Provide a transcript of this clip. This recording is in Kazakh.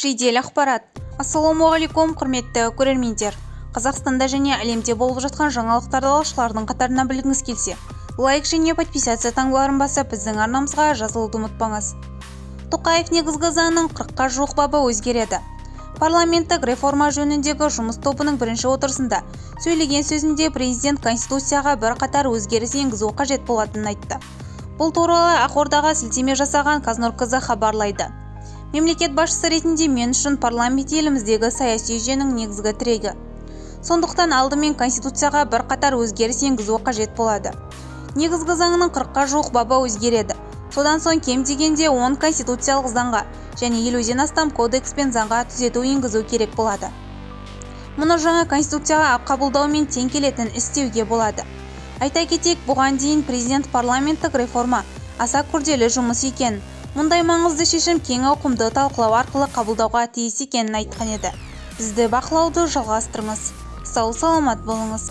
Жедел ақпарат. Ассалаумағалейкум, құрметті көрермендер. Қазақстанда және әлемде болып жатқан жаңалықтарды алушылардың қатарына білгіңіз келсе, лайк және подписация таңбаларын басып, біздің арнамызға жазылуды ұмытпаңыз. Тоқаев негізгі заңның 40-қа жуық бабы өзгереді. Парламенттік реформа жөніндегі жұмыс тобының бірінші отырысында сөйлеген сөзінде президент Конституцияға бірқатар өзгеріс енгізу қажет болатынын айтты. Бұл туралы Ақордаға сілтеме жасаған Қазнұр-Кз хабарлайды. Мемлекет басшысы ретінде мен үшін парламент еліміздегі саяси жүйенің негізгі тірегі. Сондықтан алдымен Конституцияға бірқатар өзгеріс енгізу қажет болады. Негізгі заңның 40-қа жуық бабы өзгереді. Содан соң кем дегенде 10 конституциялық заңға және 50-ден астам кодекс пен заңға түзету енгізу керек болады. Мұны жаңа конституцияға қабылдаумен тең келетін істеуге болады. Айта кетейік, бұған дейін президент парламенттік реформа аса күрделі жұмыс екенін, мұндай маңызды шешім кең ауқымды талқылау арқылы қабылдауға тиіс екенін айтқан еді. Бізді бақылауды жалғастырыңыз. Сау саламат болыңыз.